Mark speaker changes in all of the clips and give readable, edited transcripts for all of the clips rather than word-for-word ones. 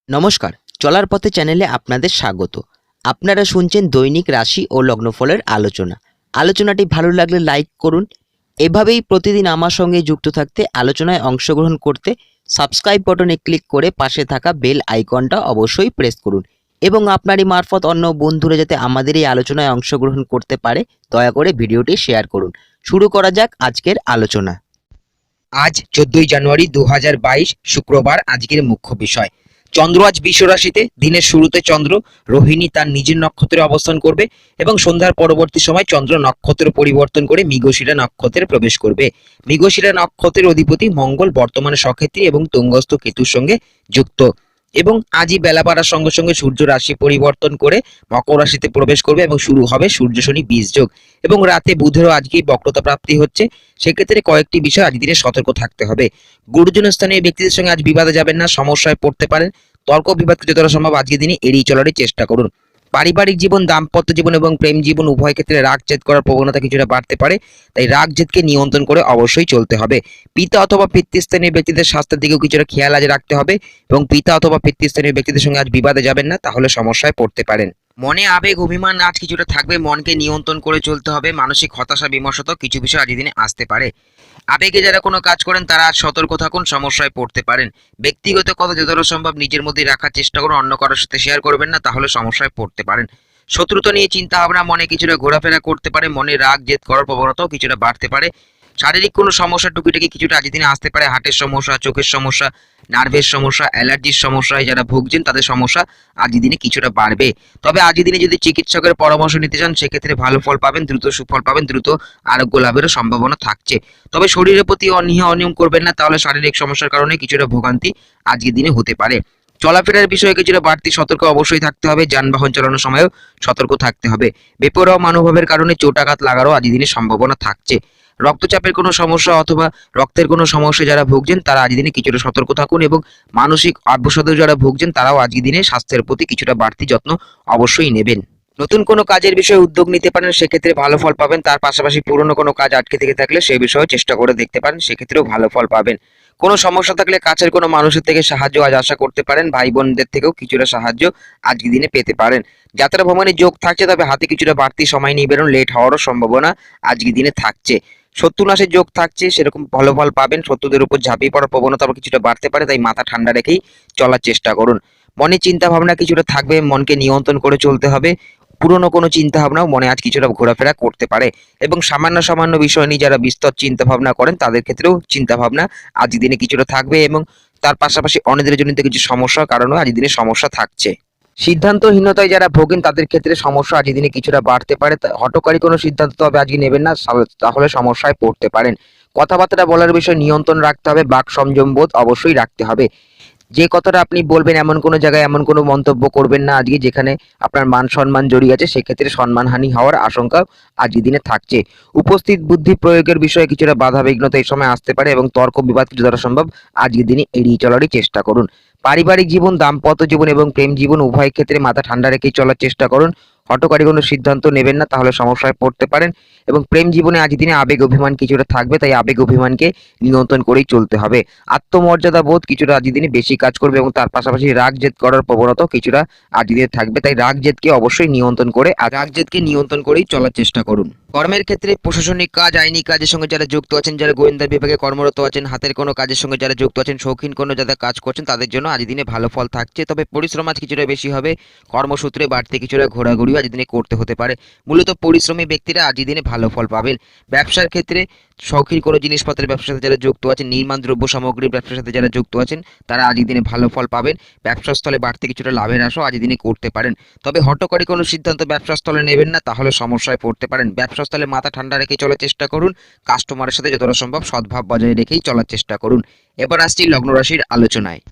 Speaker 1: নমস্কার, চলার পথে চ্যানেলে আপনাদের স্বাগত। আপনারা শুনছেন দৈনিক রাশি ও লগ্নফলের আলোচনা। আলোচনাটি ভালো লাগলে লাইক করুন। এভাবেই প্রতিদিন আমার সঙ্গে যুক্ত থাকতে, আলোচনায় অংশগ্রহণ করতে সাবস্ক্রাইব বাটনে ক্লিক করে পাশে থাকা বেল আইকনটা অবশ্যই প্রেস করুন এবং আপনারই মারফত অন্য বন্ধুরা যাতে আমাদের এই আলোচনায় অংশগ্রহণ করতে পারে, দয়া করে ভিডিওটি শেয়ার করুন। শুরু করা যাক আজকের আলোচনা। আজ 14ই জানুয়ারি 2022 শুক্রবার। আজকের মুখ্য বিষয়, চন্দ্র আজ বৃষ রাশিতে। দিনের শুরুতে চন্দ্র রোহিণী তার নিজের নক্ষত্রে অবস্থান করবে এবং সন্ধ্যার পরবর্তী সময় চন্দ্র নক্ষত্র পরিবর্তন করে মৃগশিরা নক্ষত্রে প্রবেশ করবে। মৃগশিরা নক্ষত্রের অধিপতি মঙ্গল বর্তমানে সক্ষেত্রী এবং তুঙ্গস্থ কেতুর সঙ্গে যুক্ত এবং আজই বেলা বাড়ার সঙ্গে সঙ্গে সূর্য রাশি পরিবর্তন করে মকর রাশিতে প্রবেশ করবে এবং শুরু হবে সূর্য শনি বীজ যোগ এবং রাতে বুধেরও আজকেই বক্রতা প্রাপ্তি হচ্ছে। সেক্ষেত্রে কয়েকটি বিষয় আজ দিনে সতর্ক থাকতে হবে। গুরুজন স্থানীয় ব্যক্তিদের সঙ্গে আজ বিবাদে যাবেন না, সমস্যায় পড়তে পারেন। তর্ক বিবাদকে যতটা সম্ভব আজকের দিনে এড়িয়ে চলারই চেষ্টা করুন। পারিবারিক জীবন, দাম্পত্য জীবন এবং প্রেম জীবন উভয় ক্ষেত্রে রাগ জেদ করার প্রবণতা কিছুটা বাড়তে পারে, তাই রাগ জেদকে নিয়ন্ত্রণ করে অবশ্যই চলতে হবে। পিতা অথবা পিতৃস্থানীয় ব্যক্তিদের স্বাস্থ্যের দিকেও কিছুটা খেয়াল আজ রাখতে হবে এবং পিতা অথবা পিতৃস্থানীয় ব্যক্তিদের সঙ্গে আজ বিবাদে যাবেন না, তাহলে সমস্যায় পড়তে পারেন। মনে আবেগ অভিমান আজ কিছুটা থাকবে, মনকে নিয়ন্ত্রণ করে চলতে হবে। মানসিক হতাশা বিমর্ষত কিছু বিষয় আজ দিনে আসতে পারে। আবেগে যারা কোনো কাজ করেন তারা আজ সতর্ক থাকুন, সমস্যায় পড়তে পারেন। ব্যক্তিগত কথা যতটা সম্ভব নিজের মধ্যে রাখার চেষ্টা করুন, অন্য কারোর সাথে শেয়ার করবেন না, তাহলে সমস্যায় পড়তে পারেন। শত্রুতা নিয়ে চিন্তা ভাবনা মনে কিছুটা ঘোরাফেরা করতে পারে, মনে রাগ জেদ করার প্রবণতাও কিছুটা বাড়তে পারে। শারীরিক কোনো সমস্যা টুকিটাকি কিছুটা আজ দিনে আসতে পারে। হার্টের সমস্যা, চোখের সমস্যা, নার্ভের সমস্যা, অ্যালার্জির সমস্যায় যারা ভুগছেন তাদের সমস্যা আজ দিনে কিছুটা বাড়বে। তবে আজ দিনে যদি চিকিৎসকের পরামর্শ নিতে চান সেক্ষেত্রে ভালো ফল পাবেন, দ্রুত সুফল পাবেন, দ্রুত আরোগ্য লাভেরও সম্ভাবনা থাকছে। তবে শরীরের প্রতি অনিয়ম করবেন না, তাহলে শারীরিক সমস্যার কারণে কিছুটা ভোগান্তি আজকের দিনে হতে পারে। চলাফেরার বিষয়ে কিছুটা বাড়তি সতর্ক অবশ্যই থাকতে হবে। যানবাহন চালানোর সময়ও সতর্ক থাকতে হবে। বেপরোয়া মনোভাবের কারণে চোটাঘাত লাগারও আজ দিনে সম্ভাবনা থাকছে। রক্তচাপের কোনো সমস্যা অথবা রক্তের কোনো সমস্যা যারা ভুগছেন তারা আজ দিনে কিছুটা সতর্ক থাকুন এবং মানসিক অবসাদে যারা ভুগছেন তারাও আজকের দিনে স্বাস্থ্যের প্রতি কিছুটা বাড়তি যত্ন অবশ্যই নেবেন। নতুন কোনো কাজের বিষয়ে উদ্যোগ নিতে পারেন, সেক্ষেত্রে ভালো ফল পাবেন। তার পাশাপাশি পুরনো কোনো কাজ আটকে থেকে থাকলে সেই বিষয়েও চেষ্টা করে দেখতে পারেন, সেক্ষেত্রেও ভালো ফল পাবেন। কোনো সমস্যা থাকলে কাছের কোনো মানুষের থেকে সাহায্য আজ আশা করতে পারেন। ভাই বোনদের থেকেও কিছুটা সাহায্য আজকের দিনে পেতে পারেন। যাত্রা ভ্রমণের যোগ থাকছে, তবে হাতে কিছুটা বাড়তি সময় নিয়ে বেরোন, লেট হওয়ারও সম্ভাবনা আজকের দিনে থাকছে। শত্রুনাশের যোগ থাকছে, সেরকম ভালো ফল পাবেন। শত্রুদের উপর ঝাঁপিয়ে পড়ার প্রবণতা আবার কিছুটা বাড়তে পারে, তাই মাথা ঠান্ডা রেখেই চলার চেষ্টা করুন। মনে চিন্তা ভাবনা কিছুটা থাকবে, মনকে নিয়ন্ত্রণ করে চলতে হবে। পুরনো কোনো চিন্তা ভাবনাও মনে আজ কিছুটা ঘোরাফেরা করতে পারে এবং সামান্য সামান্য বিষয় নিয়ে যারা বিস্তর চিন্তা ভাবনা করেন তাদের ক্ষেত্রেও চিন্তা ভাবনা আজ দিনে কিছুটা থাকবে এবং তার পাশাপাশি অন্যদের জনিত কিছু সমস্যার কারণেও আজ দিনে সমস্যা থাকছে। সিদ্ধান্তহীনতায় যারা ভোগেন তাদের ক্ষেত্রে সমস্যা আজ দিনে কিছুটা বাড়তে পারে। হঠকারী কোনো সিদ্ধান্ত তবে আজকে নেবেন না, তাহলে সমস্যায় পড়তে পারেন। কথাবার্তা বলার বিষয়ে নিয়ন্ত্রণ রাখতে হবে, বাক সংযম বোধ অবশ্যই রাখতে হবে। যে কথাটা আপনি বলবেন এমন কোনো জায়গায় এমন কোনো মন্তব্য করবেন না আজকে যেখানে আপনার মান সম্মান জড়িয়ে আছে, সেক্ষেত্রে সম্মানহানি হওয়ার আশঙ্কা আজকের দিনে থাকছে। উপস্থিত বুদ্ধি প্রয়োগের বিষয়ে কিছুটা বাধা বিঘ্নতা এই সময় আসতে পারে এবং তর্ক বিবাদ যতটা সম্ভব আজকের দিনে এড়িয়ে চলারই চেষ্টা করুন। পারিবারিক জীবন, দাম্পত্য জীবন এবং প্রেম জীবন উভয় ক্ষেত্রে মাথা ঠান্ডা রেখেই চলার চেষ্টা করুন। হঠকারী কোনো সিদ্ধান্ত নেবেন না, তাহলে সমস্যায় পড়তে পারেন এবং প্রেম জীবনে আজ দিনে আবেগ অভিমান কিছুটা থাকবে, তাই আবেগ অভিমানকে নিয়ন্ত্রণ করেই চলতে হবে। আত্মমর্যাদা বোধ কিছুটা আজ দিনে বেশি কাজ করবে এবং তার পাশাপাশি রাগ জেদ করার প্রবণতাও কিছুটা আজ দিনে থাকবে, তাই রাগ জেদকে অবশ্যই নিয়ন্ত্রণ করে রাগ জেদকে নিয়ন্ত্রণ করেই চলার চেষ্টা করুন। কর্মের ক্ষেত্রে প্রশাসনিক কাজ, আইনি কাজের সঙ্গে যারা যুক্ত আছেন, যারা গোয়েন্দা বিভাগে কর্মরত আছেন, হাতের কোনো কাজের সঙ্গে যারা যুক্ত আছেন, শৌখিন কোনো যারা কাজ করছেন তাদের জন্য আজ দিনে ভালো ফল থাকছে। তবে পরিশ্রম আজ কিছুটা বেশি হবে। কর্মসূত্রে বাড়তি কিছুটা ঘোরাঘুরিও আজ দিনে করতে হতে পারে। মূলত পরিশ্রমী ব্যক্তিরা আজ দিনে ভালো ফল পাবেন। ব্যবসার ক্ষেত্রে শৌখিন কোনো জিনিসপত্রের ব্যবসার সাথে যারা যুক্ত আছেন, নির্মাণ দ্রব্য সামগ্রীর ব্যবসার সাথে যারা যুক্ত আছেন তারা আজকের দিনে ভালো ফল পাবেন। ব্যবসা স্থলে বাড়তি কিছুটা লাভের আশাও আজ দিনে করতে পারেন। তবে হঠকারী কোনো সিদ্ধান্ত ব্যবসা স্থলে নেবেন না, তাহলে সমস্যায় পড়তে পারেন। ব্যবসা স্থলে মাথা ঠান্ডা রেখে চলার চেষ্টা করুন। কাস্টমারের সাথে যতটা সম্ভব সদ্ভাব বজায় রেখেই চলার চেষ্টা করুন। এবার আসছি লগ্ন রাশির আলোচনায়।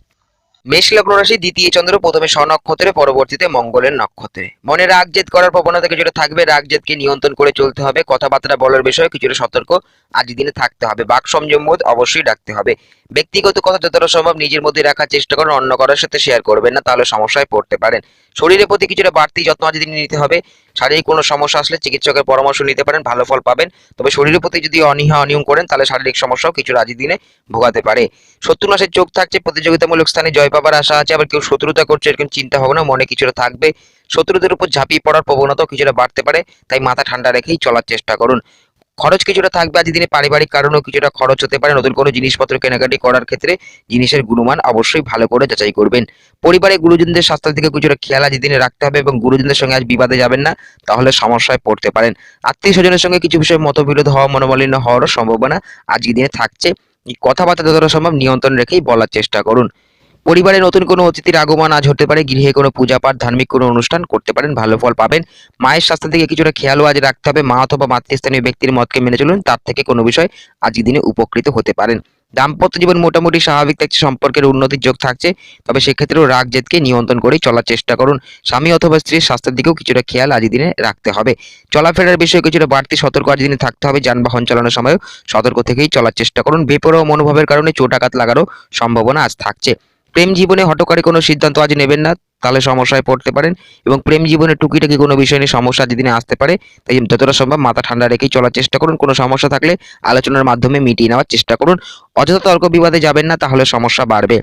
Speaker 1: মেষ লগ্ন রাশি, দ্বিতীয় চন্দ্র প্রথমে স্বনক্ষত্রে, পরবর্তীতে মঙ্গলের নক্ষত্রে। মনে রাগ জেদ করার প্রবণতা কিছুটা থাকবে, রাগ জেদকে নিয়ন্ত্রণ করে চলতে হবে। কথাবার্তা বলার বিষয়ে কিছুটা সতর্ক আজ দিনে থাকতে হবে। বাক সংযম বোধ অবশ্যই রাখতে হবে। ব্যক্তিগত কথা যতটা সম্ভব নিজের মধ্যে রাখার চেষ্টা করুন, অন্য কারোর সাথে শেয়ার করবেন না, তাহলে সমস্যায় পড়তে পারেন।
Speaker 2: শরীরের প্রতি কিছুটা বাড়তি যত্ন আজ দিনে নিতে হবে। শারীরিক কোনো সমস্যা আসলে চিকিৎসকের পরামর্শ নিতে পারেন, ভালো ফল পাবেন। তবে শরীরের প্রতি যদি অনীহা অনিয়ম করেন তাহলে শারীরিক সমস্যাও কিছুটা আজ দিনে ভোগাতে পারে। শত্রু নাশের যোগ থাকছে, প্রতিযোগিতামূলক স্থানে জয় পাবার আশা আছে। আবার কেউ শত্রুতা করছে এরকম চিন্তা ভাবনা মনে কিছুটা থাকবে। শত্রুদের উপর ঝাঁপিয়ে পড়ার প্রবণতাও কিছুটা বাড়তে পারে, তাই মাথা ঠান্ডা রেখেই চলার চেষ্টা করুন। খরচ কিছুটা থাকবে আজ দিনে, পারিবারিক কারণেও কিছুটা খরচ হতে পারে। নতুন কোনো জিনিসপত্র কেনাকাটি করার ক্ষেত্রে জিনিসের গুণমান অবশ্যই ভালো করে যাচাই করবেন। পরিবারে গুরুজনদের স্বাস্থ্যের দিকে কিছুটা খেয়াল আজ দিনে রাখতে হবে এবং গুরুজনদের সঙ্গে আজ বিবাদে যাবেন না, তাহলে সমস্যায় পড়তে পারেন। আত্মীয় স্বজনের সঙ্গে কিছু বিষয়ে মতবিরোধ হওয়া, মনোমালিন্য হওয়ারও সম্ভাবনা আজকের দিনে থাকছে। এই কথাবার্তা যতটা সম্ভব নিয়ন্ত্রণ রেখেই বলার চেষ্টা করুন। পরিবারে নতুন কোনো অতিথির আগমন আজ হতে পারে। গৃহে কোনো পূজা পাঠ, ধার্মিক কোনো অনুষ্ঠান করতে পারেন, ভালো ফল পাবেন। মায়ের স্বাস্থ্যের দিকে কিছুটা খেয়ালও আজ রাখতে হবে। মা অথবা মাতৃস্থানীয় ব্যক্তির মতকে মেনে চলুন, তার থেকে কোনো বিষয় আজকের দিনে উপকৃত হতে পারেন। দাম্পত্য জীবন মোটামুটি স্বাভাবিক থাকছে, সম্পর্কের উন্নতির যোগ থাকছে। তবে সেক্ষেত্রেও রাগ জেদকে নিয়ন্ত্রণ করেই চলার চেষ্টা করুন। স্বামী অথবা স্ত্রীর স্বাস্থ্যের দিকেও কিছুটা খেয়াল আজ দিনে রাখতে হবে। চলাফেরার বিষয়ে কিছুটা বাড়তি সতর্ক আজ দিনে থাকতে হবে। যানবাহন চালানোর সময়ও সতর্ক থেকেই চলার চেষ্টা করুন। বেপরোয়া মনোভাবের কারণে চোটাঘাত লাগারও সম্ভাবনা আজ থাকছে। প্রেম জীবনে হঠকারী কোনো সিদ্ধান্ত আজ নেবেন না, তাহলে সমস্যায় পড়তে পারেন। এবং প্রেম জীবনে টুকিটাকি কোনো বিষয় নিয়ে সমস্যা আজ দিনে আসতে পারে, তাই যতটা সম্ভব মাথা ঠান্ডা রেখেই চলার চেষ্টা করুন। কোনো সমস্যা থাকলে আলোচনার মাধ্যমে মিটিয়ে নেওয়ার চেষ্টা করুন। অযথা তর্ক বিবাদে যাবেন না, তাহলে সমস্যা বাড়বে।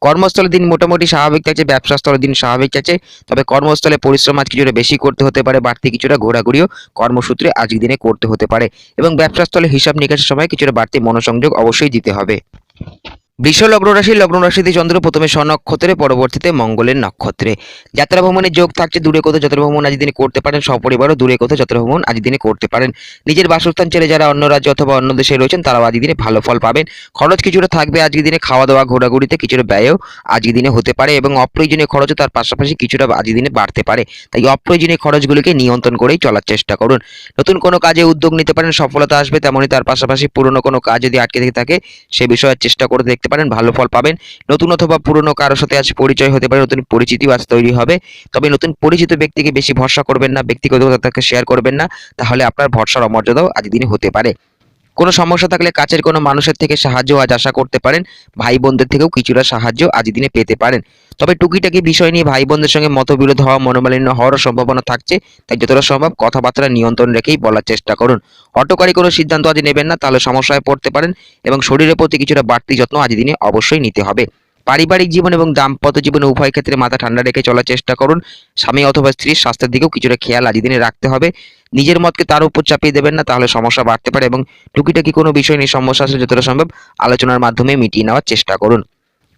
Speaker 2: কর্মস্থলের দিন মোটামুটি স্বাভাবিক থাকছে, ব্যবসা স্থলের দিন স্বাভাবিক থাকছে। তবে কর্মস্থলে পরিশ্রম আজ কিছুটা বেশি করতে হতে পারে, বাড়তি কিছুটা ঘোরাঘুরিও কর্মসূত্রে আজকের দিনে করতে হতে পারে। এবং ব্যবসা স্থলে হিসাব নিকাশের সময় কিছুটা বাড়তি মনোসংযোগ অবশ্যই দিতে হবে। বৃষ লগ্ন রাশি, লগ্ন রাশিতে চন্দ্র প্রথমে স্বনক্ষত্রে, পরবর্তীতে মঙ্গলের নক্ষত্রে। যাত্রা ভ্রমণের যোগ থাকছে। দূরে কোথাও যাত্রা ভ্রমণ আজ দিনে করতে পারেন, সপরিবারও দূরে কোথাও যাত্রা ভ্রমণ আজ দিনে করতে পারেন। নিজের বাসস্থান ছেড়ে যারা অন্য রাজ্য অথবা অন্য দেশে রয়েছেন তারাও আজ দিনে ভালো ফল পাবেন। খরচ কিছুটা থাকবে আজকের দিনে, খাওয়া দাওয়া ঘোরাঘুরিতে কিছুটা ব্যয়ও আজকের দিনে হতে পারে এবং অপ্রয়োজনীয় খরচও তার পাশাপাশি কিছুটা আজকের দিনে বাড়তে পারে। তাই অপ্রয়োজনীয় খরচগুলিকে নিয়ন্ত্রণ করেই চলার চেষ্টা করুন। নতুন কোনো কাজে উদ্যোগ নিতে পারেন, সফলতা আসবে। তেমনই তার পাশাপাশি পুরনো কোনো কাজ যদি আটকে থেকে থাকে সে বিষয়ে চেষ্টা করে দেখতে পারেন, ভালো ফল পাবেন। নতুন অথবা পুরনো কারোর সাথে আজ পরিচয় হতে পারে, নতুন পরিচিতিও আজ তৈরি হবে। তবে নতুন পরিচিত ব্যক্তিকে বেশি ভরসা করবেন না, ব্যক্তিগত তাকে শেয়ার করবেন না, তাহলে আপনার ভরসার অমর্যাদাও আজ দিনে হতে পারে। কোনো সমস্যা থাকলে কাছের কোনো মানুষের থেকে সাহায্য আজ আশা করতে পারেন। ভাই বোনদের থেকেও কিছুটা সাহায্য আজ দিনে পেতে পারেন। তবে টুকিটাকি বিষয় নিয়ে ভাই বোনদের সঙ্গে মতবিরোধ হওয়া, মনোমালিন্য হওয়ারও সম্ভাবনা থাকছে, তাই যতটা সম্ভব কথাবার্তা নিয়ন্ত্রণ রেখেই বলার চেষ্টা করুন। হঠকারী কোনো সিদ্ধান্ত আজ নেবেন না, তাহলে সমস্যায় পড়তে পারেন। এবং শরীরের প্রতি কিছুটা বাড়তি যত্ন আজ দিনে অবশ্যই নিতে হবে। পারিবারিক জীবন এবং দাম্পত্য জীবনে উভয় ক্ষেত্রে মাথা ঠান্ডা রেখে চলার চেষ্টা করুন। স্বামী অথবা স্ত্রীর স্বাস্থ্যের দিকেও কিছুটা খেয়াল আজ দিনে রাখতে হবে। নিজের মতকে তার উপর চাপিয়ে দেবেন না, তাহলে সমস্যা বাড়তে পারে। এবং টুকিটাকি কোনো বিষয় নিয়ে সমস্যা আসলে যতটা সম্ভব আলোচনার মাধ্যমে মিটিয়ে নেওয়ার চেষ্টা করুন।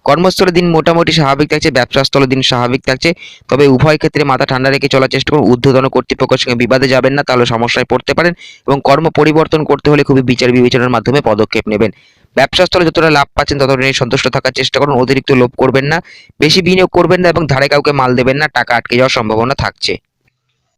Speaker 2: কর্মস্থলের দিন মোটামুটি স্বাভাবিক থাকছে, ব্যবসা স্থলের দিন স্বাভাবিক থাকছে। তবে উভয় ক্ষেত্রে মাথা ঠান্ডা রেখে চলার চেষ্টা করুন। ঊর্ধ্বতন কর্তৃপক্ষের সঙ্গে বিবাদে যাবেন না, তাহলে সমস্যায় পড়তে পারেন। এবং কর্ম পরিবর্তন করতে হলে খুবই বিচার বিবেচনার মাধ্যমে পদক্ষেপ নেবেন। ব্যবসা স্থলে যতটা লাভ পাচ্ছেন ততটা নিয়ে সন্তুষ্ট থাকার চেষ্টা করুন। অতিরিক্ত লোভ করবেন না, বেশি বিনিয়োগ করবেন না এবং ধারে কাউকে মাল দেবেন না, টাকা আটকে যাওয়ার সম্ভাবনা থাকছে।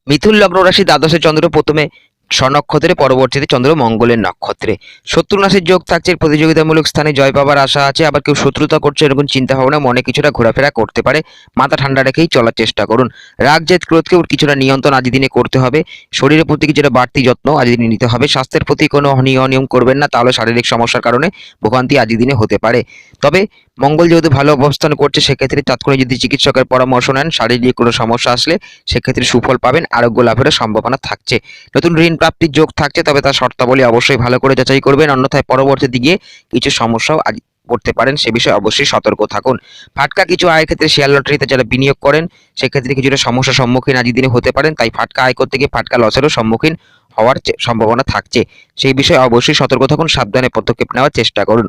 Speaker 2: মিথুন লগ্ন রাশি, দ্বাদশে চন্দ্র প্রথমে স্বনক্ষত্রে, পরবর্তীতে চন্দ্র মঙ্গলের নক্ষত্রে। শত্রু নাশের যোগ থাকছে, প্রতিযোগিতামূলক স্থানে জয় পাবার আশা আছে। আবার কেউ শত্রুতা করছে এরকম চিন্তা ভাবনা মনে কিছুটা ঘোরাফেরা করতে পারে। মাথা ঠান্ডা রেখেই চলার চেষ্টা করুন। রাগ জেদ ক্রোধকেও কিছুটা নিয়ন্ত্রণ আজ দিনে করতে হবে। শরীরের প্রতি কিছুটা বাড়তি যত্ন আজ দিনে নিতে হবে। স্বাস্থ্যের প্রতি কোনো অনিয়ম করবেন না, তাহলে শারীরিক সমস্যার কারণে ভোগান্তি আজ দিনে হতে পারে। তবে মঙ্গল যেহেতু ভালো অবস্থান করছে, সেক্ষেত্রে তাৎক্ষণিক যদি চিকিৎসকের পরামর্শ নেন, শারীরিক কোনো সমস্যা আসলে সেক্ষেত্রে সুফল পাবেন, আরোগ্য লাভেরও সম্ভাবনা থাকছে। নতুন ঋণ প্রাপ্তির যোগ থাকছে, তবে তার শর্তাবলী অবশ্যই ভালো করে যাচাই করবেন, অন্যথায় পরবর্তী দিকে কিছু সমস্যাও আজ পড়তে পারেন, সে বিষয়ে অবশ্যই সতর্ক থাকুন। ফাটকা কিছু আয়ের ক্ষেত্রে শেয়ার লটারিতে যারা বিনিয়োগ করেন সেক্ষেত্রে কিছুটা সমস্যার সম্মুখীন আজ দিনে হতে পারেন, তাই ফাটকা আয় করতে গিয়ে ফাটকা লসেরও সম্মুখীন হওয়ার সম্ভাবনা থাকছে। সেই বিষয়ে অবশ্যই সতর্ক থাকুন, সাবধানে পদক্ষেপ নেওয়ার চেষ্টা করুন।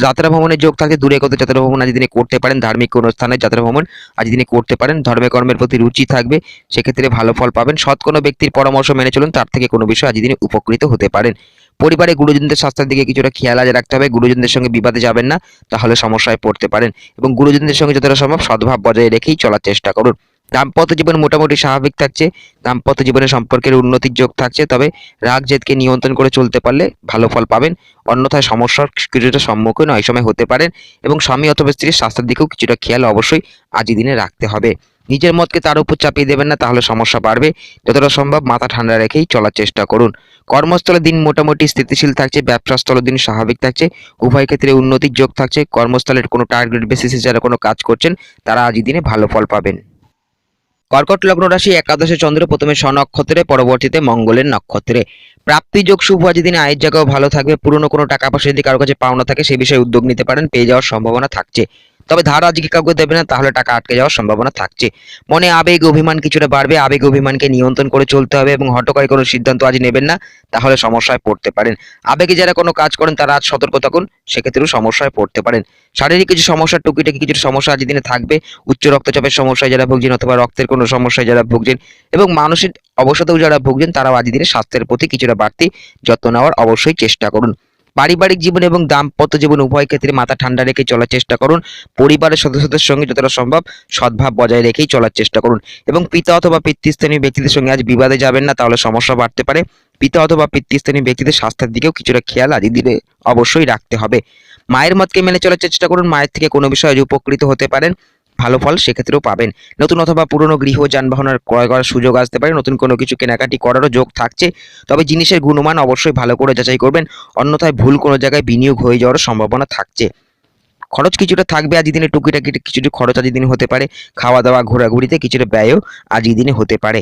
Speaker 2: যাত্রা ভ্রমণের যোগ থাকলে দূরে কোথাও যাত্রা ভ্রমণ আজ দিনে করতে পারেন। ধার্মিক কোনো স্থানে যাত্রা ভ্রমণ আজ দিনে করতে পারেন। ধর্মে কর্মের প্রতি রুচি থাকবে, সেক্ষেত্রে ভালো ফল পাবেন। সৎ কোনো ব্যক্তির পরামর্শ মেনে চলুন, তার থেকে কোনো বিষয় আজ দিনে উপকৃত হতে পারেন। পরিবারে গুরুজনদের স্বাস্থ্যের দিকে কিছুটা খেয়াল আজ রাখতে হবে। গুরুজনদের সঙ্গে বিবাদে যাবেন না, তাহলে সমস্যায় পড়তে পারেন। এবং গুরুজনদের সঙ্গে যতটা সম্ভব সদ্ভাব বজায় রেখেই চলার চেষ্টা করুন। দাম্পত্য জীবন মোটামুটি স্বাভাবিক থাকছে। দাম্পত্য জীবনে সম্পর্কের উন্নতির যোগ থাকছে, তবে রাগ জেদকে নিয়ন্ত্রণ করে চলতে পারলে ভালো ফল পাবেন, অন্যথায় সমস্যার কিছুটা সম্মুখীন এই সময় হতে পারেন। এবং স্বামী অথবা স্ত্রীর স্বাস্থ্যের দিকেও কিছুটা খেয়াল অবশ্যই আজই দিনে রাখতে হবে। নিজের মতকে তার উপর চাপিয়ে দেবেন না, তাহলে সমস্যা বাড়বে। যতটা সম্ভব মাথা ঠান্ডা রেখেই চলার চেষ্টা করুন। কর্মস্থলের দিন মোটামুটি স্থিতিশীল থাকছে, ব্যবসা স্থলের দিন স্বাভাবিক থাকছে। উভয় ক্ষেত্রে উন্নতির যোগ থাকছে। কর্মস্থলের কোনো টার্গেট বেসিসে যারা কোনো কাজ করছেন তারা আজই দিনে ভালো ফল পাবেন। কর্কট লগ্ন রাশি, একাদশে চন্দ্র, প্রথমে স্বনক্ষত্রে, পরবর্তীতে মঙ্গলের নক্ষত্রে। প্রাপ্তি যোগ শুভ আজ দিনে, আয়ের জায়গাও ভালো থাকবে। পুরনো কোনো টাকা পয়সা যদি কারো কাছে পাওনা থাকে সেই বিষয়ে উদ্যোগ নিতে পারেন, পেয়ে যাওয়ার সম্ভাবনা থাকছে। তবে ধার আজকে কাউকে দেবে না, তাহলে টাকা আটকে যাওয়ার সম্ভাবনা থাকছে। মনে আবেগ অভিমান কিছুটা বাড়বে, আবেগ অভিমানকে নিয়ন্ত্রণ করে চলতে হবে এবং হঠকারী কোনো সিদ্ধান্ত আজ নেবেন না, তাহলে সমস্যায় পড়তে পারেন। আবেগে যারা কোনো কাজ করেন তারা আজ সতর্ক থাকুন, সেক্ষেত্রেও সমস্যায় পড়তে পারেন। শারীরিক কিছু সমস্যা, টুকিটাকি কিছু সমস্যা আজ দিনে থাকবে। উচ্চ রক্তচাপের সমস্যায় যারা ভুগছেন অথবা রক্তের কোনো সমস্যায় যারা ভুগছেন এবং মানসিক অবসাদেও যারা ভুগছেন, তারাও আজ দিনে স্বাস্থ্যের প্রতি কিছুটা বাড়তি যত্ন নেওয়ার অবশ্যই চেষ্টা করুন। পারিবারিক জীবন এবং দাম্পত্য জীবন উভয় ক্ষেত্রে মাথা ঠান্ডা রেখে চলার চেষ্টা করুন। পরিবারের সদস্যদের সঙ্গে যতটা সম্ভব সদ্ভাব বজায় রেখেই চলার চেষ্টা করুন এবং পিতা অথবা পিতৃস্থানীয় ব্যক্তিদের সঙ্গে আজ বিবাদে যাবেন না, তাহলে সমস্যা বাড়তে পারে। পিতা অথবা পিতৃস্থানীয় ব্যক্তিদের স্বাস্থ্যের দিকেও কিছুটা খেয়াল আজ দিনে অবশ্যই রাখতে হবে। মায়ের মতকে মেনে চলার চেষ্টা করুন, মায়ের থেকে কোনো বিষয়ে উপকৃত হতে পারেন, ভালো ফল সেক্ষেত্রেও পাবেন। নতুন অথবা পুরনো গৃহ যানবাহনের ক্রয় করার সুযোগ আসতে পারে, নতুন কোনো কিছু কেনাকাটি করারও যোগ থাকছে। তবে জিনিসের গুণমান অবশ্যই ভালো করে যাচাই করবেন, অন্যথায় ভুল কোনো জায়গায় বিনিয়োগ হয়ে যাওয়ার সম্ভাবনা থাকছে। খরচ কিছুটা থাকবে আজ দিনে, টুকিটাকি কিছুটা খরচ আজ দিনে হতে পারে। খাওয়া দাওয়া ঘোরাঘুরিতে কিছুটা ব্যয়ও আজ দিনে হতে পারে।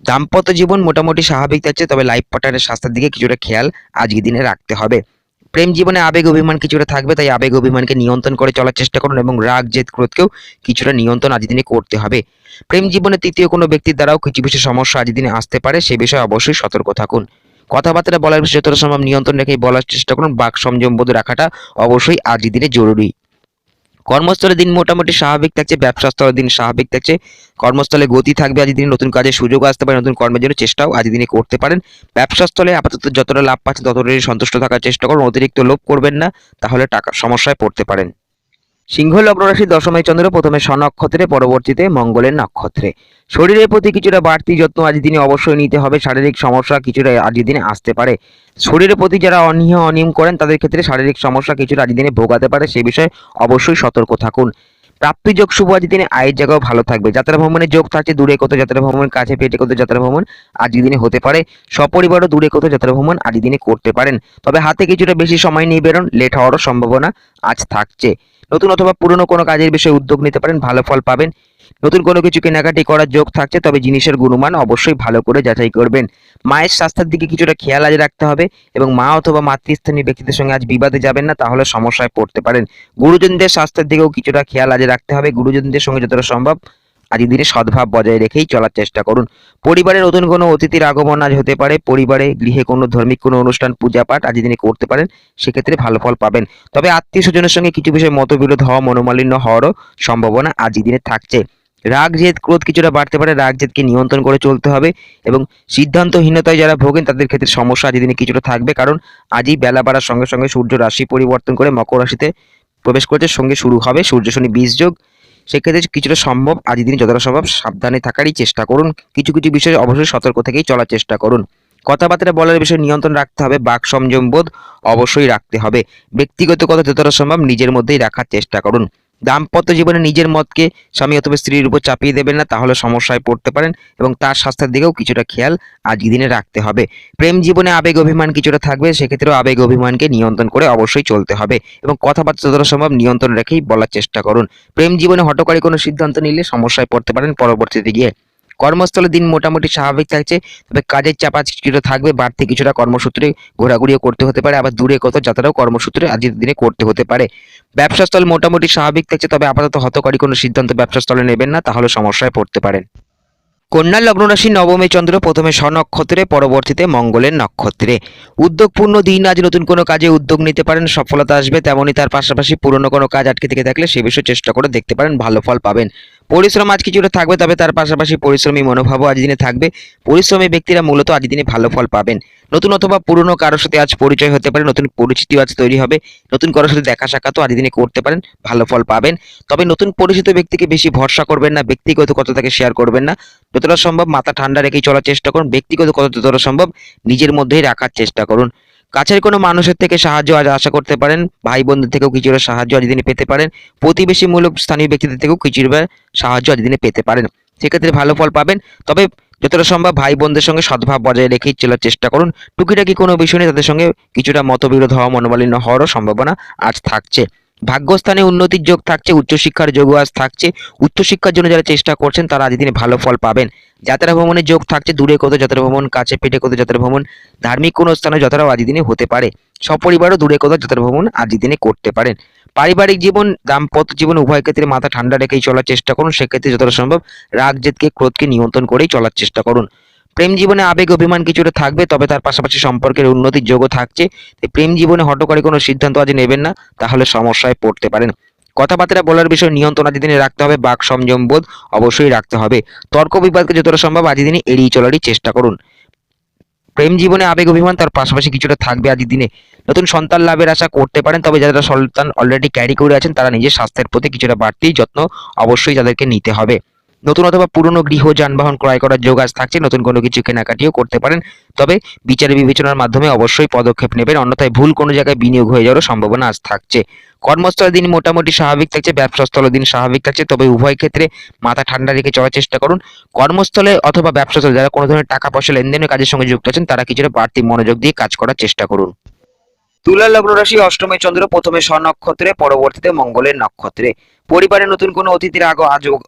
Speaker 2: দাম্পত্য জীবন মোটামুটি স্বাভাবিক যাচ্ছে, তবে লাইফ পার্টনারের স্বাস্থ্যের দিকে কিছুটা খেয়াল আজকের দিনে রাখতে হবে। প্রেম জীবনে আবেগ অভিমান কিছুটা থাকবে, তাই আবেগ অভিমানকে নিয়ন্ত্রণ করে চলার চেষ্টা করুন এবং রাগ জেদ ক্রোধকেও কিছুটা নিয়ন্ত্রণ আজ দিনে করতে হবে। প্রেম জীবনে তৃতীয় কোনো ব্যক্তির দ্বারাও কিছু কিছু সমস্যা আজ দিনে আসতে পারে, সে বিষয়ে অবশ্যই সতর্ক থাকুন। কথাবার্তা বলার বিষয়ে যতটা সম্ভব নিয়ন্ত্রণ রেখেই বলার চেষ্টা করুন, বাক সংযম বোধ রাখাটা অবশ্যই আজ দিনে জরুরি। কর্মস্থলে দিন মোটামুটি স্বাভাবিক থাকছে, ব্যবসা স্থলে দিন স্বাভাবিক থাকছে। কর্মস্থলে গতি থাকবে আজ দিনে, নতুন কাজের সুযোগ আসতে পারে, নতুন কর্মের জন্য চেষ্টাও আজ দিনে করতে পারেন। ব্যবসা স্থলে আপাতত যতটা লাভ পাচ্ছেন ততটাই সন্তুষ্ট থাকার চেষ্টা করুন, অতিরিক্ত লোভ করবেন না, তাহলে টাকা সমস্যায় পড়তে পারেন। সিংহ লগ্ন রাশি, দশমে চন্দ্র, প্রথমে স্বনক্ষত্রে, পরবর্তীতে মঙ্গলের নক্ষত্রে। শরীরের প্রতি কিছুটা বাড়তি যত্ন আজ দিনে অবশ্যই নিতে হবে, শারীরিক সমস্যা কিছুটা আজ দিনে আসতে পারে। শরীরের প্রতি যারা অনিয়ম করেন তাদের ক্ষেত্রে শারীরিক সমস্যা কিছুটা আজ দিনে ভোগাতে পারে, সেই বিষয়ে অবশ্যই সতর্ক থাকুন। প্রাপ্তি যোগ শুভ আজ দিনে, আয়ের জায়গাও ভালো থাকবে। যাত্রা ভ্রমণের যোগ থাকছে, দূরে কোথাও যাত্রা ভ্রমণ, কাছে পেটে কোথাও যাত্রা ভ্রমণ আজ দিনে হতে পারে। সপরিবারও দূরে কোথাও যাত্রা ভ্রমণ আজ দিনে করতে পারেন, তবে হাতে কিছুটা বেশি সময় নিয়ে বেরোন, লেট হওয়ারও সম্ভাবনা আজ থাকছে। নতুন অথবা পুরনো কোনো কাজের বিষয়ে উদ্যোগ নিতে পারেন, ভালো ফল পাবেন। নতুন কোনো কিছু কেনাকাটি করার যোগ থাকছে, তবে জিনিসের গুণমান অবশ্যই ভালো করে যাচাই করবেন। মায়ের স্বাস্থ্যের দিকে কিছুটা খেয়াল আজ রাখতে হবে এবং মা অথবা মাতৃস্থানীয় ব্যক্তিদের সঙ্গে আজ বিবাদে যাবেন না, তাহলে সমস্যায় পড়তে পারেন। গুরুজনদের স্বাস্থ্যের দিকেও কিছুটা খেয়াল আজ রাখতে হবে, গুরুজনদের সঙ্গে যতটা সম্ভব আজকের দিনে সদ্ভাব বজায় রেখেই চলার চেষ্টা করুন। পরিবারে নতুন কোনো অতিথির আগমন আজ হতে পারে, পরিবারে গৃহে কোনো ধার্মিক কোনো অনুষ্ঠান পূজা পাঠ আজ দিনে করতে পারেন, সেক্ষেত্রে ভালো ফল পাবেন। তবে আত্মীয় স্বজনের সঙ্গে কিছু বিষয়ে মতবিরোধ হওয়া, মনোমালিন্য হওয়ারও সম্ভাবনা আজকের দিনে থাকছে। রাগ জেদ ক্রোধ কিছুটা বাড়তে পারে, রাগ জেদকে নিয়ন্ত্রণ করে চলতে হবে এবং সিদ্ধান্তহীনতায় যারা ভোগেন তাদের ক্ষেত্রে সমস্যা আজকের দিনে কিছুটা থাকবে, কারণ আজই বেলা বাড়ার সঙ্গে সঙ্গে সূর্য রাশি পরিবর্তন করে মকর রাশিতে প্রবেশ করছে, সঙ্গে শুরু হবে সূর্য শনি বীজ যোগ। সেক্ষেত্রে কিছুটা সম্ভব আজকের দিনে যতটা সম্ভব সাবধানে থাকারই চেষ্টা করুন, কিছু কিছু বিষয়ে অবশ্যই সতর্ক থেকেই চলার চেষ্টা করুন। কথাবার্তা বলার বিষয়ে নিয়ন্ত্রণ রাখতে হবে, বাক সংযম বোধ অবশ্যই রাখতে হবে। ব্যক্তিগত কথা যতটা সম্ভব নিজের মধ্যেই রাখার চেষ্টা করুন। দাম্পত্য জীবনে নিজের মতকে স্বামী অথবা স্ত্রীর উপর চাপিয়ে দেবেন না, তাহলে সমস্যায় পড়তে পারেন এবং তার স্বাস্থ্যের দিকেও কিছুটা খেয়াল আজকের দিনে রাখতে হবে। প্রেম জীবনে আবেগ অভিমান কিছুটা থাকবে, সেক্ষেত্রেও আবেগ অভিমানকে নিয়ন্ত্রণ করে অবশ্যই চলতে হবে এবং কথাবার্তা যতটা সম্ভব নিয়ন্ত্রণ রেখেই বলার চেষ্টা করুন। প্রেম জীবনে হঠকারী কোনো সিদ্ধান্ত নিলে সমস্যায় পড়তে পারেন পরবর্তীতে গিয়ে। কর্মস্থলে দিন মোটামুটি স্বাভাবিক থাকছে, তবে কাজের চাপ আজ কিছুটা থাকবে, বাড়তি কিছুটা কর্মসূত্রে ঘোরাঘুরিও করতে হতে পারে, আবার দূরে কোথাও যাত্রাও কর্মসূত্রে আজকের দিনে করতে হতে পারে। ব্যবসা স্থল মোটামুটি স্বাভাবিক থাকছে, তবে আপাতত হতকারী কোনো সিদ্ধান্ত ব্যবসা স্থলে নেবেন না, তাহলে সমস্যায় পড়তে পারেন। কন্যা লগ্ন রাশি, নবমে চন্দ্র, প্রথমে স্বনক্ষত্রে, পরবর্তীতে মঙ্গলের নক্ষত্রে। উদ্যোগপূর্ণ দিন আজ, নতুন কোনো কাজে উদ্যোগ নিতে পারেন, সফলতা আসবে। তেমনই তার পাশাপাশি পুরনো কোনো কাজ আটকে থেকে থাকলে সে বিষয়ে চেষ্টা করে দেখতে পারেন, ভালো ফল পাবেন। পরিশ্রম আজ কিছুটা থাকবে, তবে তার পাশাপাশি পরিশ্রমী মনোভাবও আজ দিনে থাকবে। পরিশ্রমী ব্যক্তিরা মূলত আজ দিনে ভালো ফল পাবেন। নতুন অথবা পুরনো কারোর সাথে আজ পরিচয় হতে পারে, নতুন পরিচিতি আজ তৈরি হবে, নতুন কারোর সাথে দেখা সাক্ষাৎও আজ দিনে করতে পারেন, ভালো ফল পাবেন। তবে নতুন পরিচিত ব্যক্তিকে বেশি ভরসা করবেন না, ব্যক্তিগত কথা তাকে শেয়ার করবেন না, যতটা সম্ভব মাথা ঠান্ডা রেখেই চলার চেষ্টা করুন। ব্যক্তিগত কথা যতটা সম্ভব নিজের মধ্যেই রাখার চেষ্টা করুন। কাছের কোনো মানুষের থেকে সাহায্য আজ আশা করতে পারেন, ভাই বোনদের থেকেও কিছুটা সাহায্য আজ দিনে পেতে পারেন, প্রতিবেশীমূলক স্থানীয় ব্যক্তিদের থেকেও কিছুটা সাহায্য আজ দিনে পেতে পারেন, সেক্ষেত্রে ভালো ফল পাবেন। তবে যতটা সম্ভব ভাই বোনদের সঙ্গে সদ্ভাব বজায় রেখেই চলার চেষ্টা করুন। টুকিটাকি কোনো বিষয় নিয়ে তাদের সঙ্গে কিছুটা মতবিরোধ হওয়া, মনোমালিন্য হওয়ারও সম্ভাবনা আজ থাকছে। ভাগ্যস্থানে উন্নতির যোগ থাকছে, উচ্চশিক্ষার যোগও আজ থাকছে। উচ্চশিক্ষার জন্য যারা চেষ্টা করছেন তারা আজ দিনে ভালো ফল পাবেন। যাত্রা ভ্রমণের যোগ থাকছে, দূরে কোথাও যাত্রা ভ্রমণ, কাছে পিঠে কোথাও যাত্রা ভ্রমণ, ধার্মিক কোনো স্থানে যাত্রাও আজ দিনে হতে পারে। সপরিবারও দূরে কোথাও যাত্রা ভ্রমণ আজ দিনে করতে পারেন। পারিবারিক জীবন, দাম্পত্য জীবন উভয় ক্ষেত্রে মাথা ঠান্ডা রেখেই চলার চেষ্টা করুন। সেক্ষেত্রে যতটা সম্ভব রাগ জেদকে, ক্রোধকে নিয়ন্ত্রণ করেই চলার চেষ্টা করুন। প্রেম জীবনে আবেগ অভিমান কিছুটা থাকবে, তবে তার পাশাপাশি সম্পর্কের উন্নতির যোগও থাকছে। তাই প্রেম জীবনে হঠকারী কোনো সিদ্ধান্ত আজ নেবেন না, তাহলে সমস্যায় পড়তে পারেন। কথাবার্তা বলার বিষয়ে নিয়ন্ত্রণ আজ দিনে রাখতে হবে, বাক সংযম বোধ অবশ্যই রাখতে হবে। তর্ক বিবাদকে যতটা সম্ভব আজ দিনে এড়িয়ে চলারই চেষ্টা করুন। প্রেম জীবনে আবেগ অভিমান তার পাশাপাশি কিছুটা থাকবে আজ দিনে। নতুন সন্তান লাভের আশা করতে পারেন, তবে যারা সন্তান অলরেডি ক্যারি করে আছেন তারা নিজের স্বাস্থ্যের প্রতি কিছুটা বাড়তি যত্ন অবশ্যই তাদেরকে নিতে হবে। নতুন অথবা পুরনো গৃহ যানবাহন ক্রয় করার যোগ আজ থাকছে, নতুন কোনো কিছু কেনাকাটিও করতে পারেন, তবে বিচার বিবেচনার মাধ্যমে অবশ্যই পদক্ষেপ নেবেন, অন্যথায় ভুল কোনো জায়গায় বিনিয়োগ হয়ে যাওয়ার সম্ভাবনা আজ থাকছে। কর্মস্থলের দিন মোটামুটি স্বাভাবিক থাকছে, ব্যবসাস্থলের দিন স্বাভাবিক থাকছে, তবে উভয় ক্ষেত্রে মাথা ঠান্ডা রেখে চলার চেষ্টা করুন। কর্মস্থলে অথবা ব্যবসাস্থলে যারা কোনো ধরনের টাকা পয়সা লেনদেনের কাজের সঙ্গে যুক্ত আছেন তারা কিছুটা বাড়তি মনোযোগ দিয়ে কাজ করার চেষ্টা করুন। তুলা লগ্ন রাশি, অষ্টমে চন্দ্র, প্রথমে স্বনক্ষত্রে, পরবর্তীতে মঙ্গলের নক্ষত্রে। পরিবারে নতুন কোনো অতিথির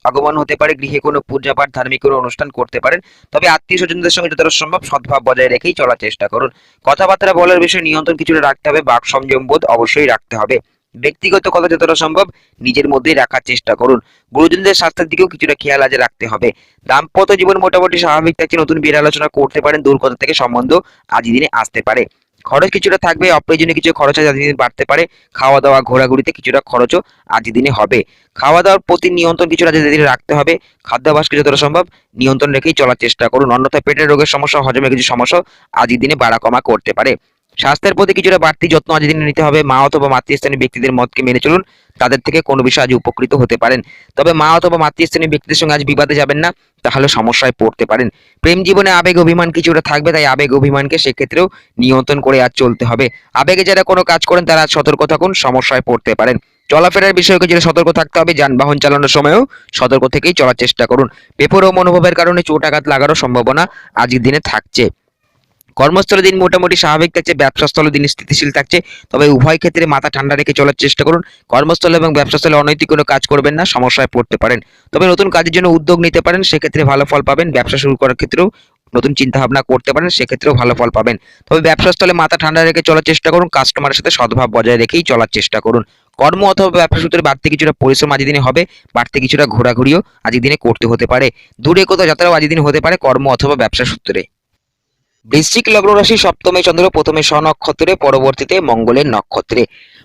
Speaker 2: আগমন হতে পারে, গৃহে কোনো পূজা পাঠ, ধার্মিক কোনো অনুষ্ঠান করতে পারেন, তবে আত্মীয় স্বজনদের সঙ্গে যতটা সম্ভব সদ্ভাব বজায় রেখেই চলার চেষ্টা করুন। কথাবার্তা বলার বিষয়ে নিয়ন্ত্রণ কিছুটা রাখতে হবে, বাক সংযম বোধ অবশ্যই রাখতে হবে। ব্যক্তিগত কথা যতটা সম্ভব নিজের মধ্যেই রাখার চেষ্টা করুন। গুরুজনদের স্বাস্থ্যের দিকেও কিছুটা খেয়াল আজ রাখতে হবে। দাম্পত্য জীবন মোটামুটি স্বাভাবিক থাকছে, নতুন বিয়ের আলোচনা করতে পারেন, দূর কোথা থেকে সম্বন্ধ আজ দিনে আসতে পারে। খরচ কিছুটা থাকবে, অপ্রয়োজনীয় কিছু খরচ আজ দিনে বাড়তে পারে। খাওয়া দাওয়া ঘোরাঘুরিতে কিছুটা খরচও আজ দিনে হবে। খাওয়া দাওয়ার প্রতি নিয়ন্ত্রণ কিছুটা আজ দিনে রাখতে হবে। খাদ্যাভ্যাসকে যতটা সম্ভব নিয়ন্ত্রণ রেখেই চলার চেষ্টা করুন, অন্যথায় পেটের রোগের সমস্যা, হজমের কিছু সমস্যা আজ দিনে বাড়া কমা করতে পারে। স্বাস্থ্যের প্রতি কিছুটা বাড়তি যত্ন আজ দিনে নিতে হবে। মা অথবা মাতৃস্থানীয় ব্যক্তিদের মতকে মেনে চলুন, তাদের থেকে কোনো বিষয়ে আজ উপকৃত হতে পারেন, তবে মা অথবা মাতৃস্থানীয় ব্যক্তিদের সঙ্গে আজ বিবাদে যাবেন না, তাহলে সমস্যায় পড়তে পারেন। প্রেম জীবনে আবেগ অভিমান কিছুটা থাকবে, তাই আবেগ অভিমানকে সেক্ষেত্রেও নিয়ন্ত্রণ করে আজ চলতে হবে। আবেগে যারা কোনো কাজ করেন তারা আজ সতর্ক থাকুন, সমস্যায় পড়তে পারেন। চলাফেরার বিষয়ে কিছুটা সতর্ক থাকতে হবে, যানবাহন চালানোর সময়ও সতর্ক থেকেই চলার চেষ্টা করুন। বেপরোয়া মনোভাবের কারণে চোট আঘাত লাগারও সম্ভাবনা আজকের দিনে থাকছে। কর্মস্থলের দিন মোটামুটি স্বাভাবিক থাকছে, ব্যবসাস্থলের দিন স্থিতিশীল থাকছে, তবে উভয় ক্ষেত্রে মাথা ঠান্ডা রেখে চলার চেষ্টা করুন। কর্মস্থলে এবং ব্যবসাস্থলে অনৈতিক কোনো কাজ করবেন না, সমস্যায় পড়তে পারেন। তবে নতুন কাজের জন্য উদ্যোগ নিতে পারেন, সেক্ষেত্রে ভালো ফল পাবেন। ব্যবসা শুরু করার ক্ষেত্রেও নতুন চিন্তা ভাবনা করতে পারেন, সেক্ষেত্রেও ভালো ফল পাবেন। তবে ব্যবসাস্থলে মাথা ঠান্ডা রেখে চলার চেষ্টা করুন, কাস্টমারের সাথে সদ্ভাব বজায় রেখেই চলার চেষ্টা করুন। কর্ম অথবা ব্যবসা সূত্রে বাড়তি কিছুটা পরিশ্রম আজ দিনে হবে, বাড়তি কিছুটা ঘোরাঘুরিও আজ দিনে করতে হতে পারে। দূরে কোথাও যাত্রাও আজ দিন হতে পারে কর্ম অথবা ব্যবসা সূত্রে। বৃশ্চিক লগ্ন রাশি, সপ্তমে চন্দ্র, প্রথমে স্বনক্ষত্রে, পরবর্তীতে মঙ্গলের নক্ষত্রে।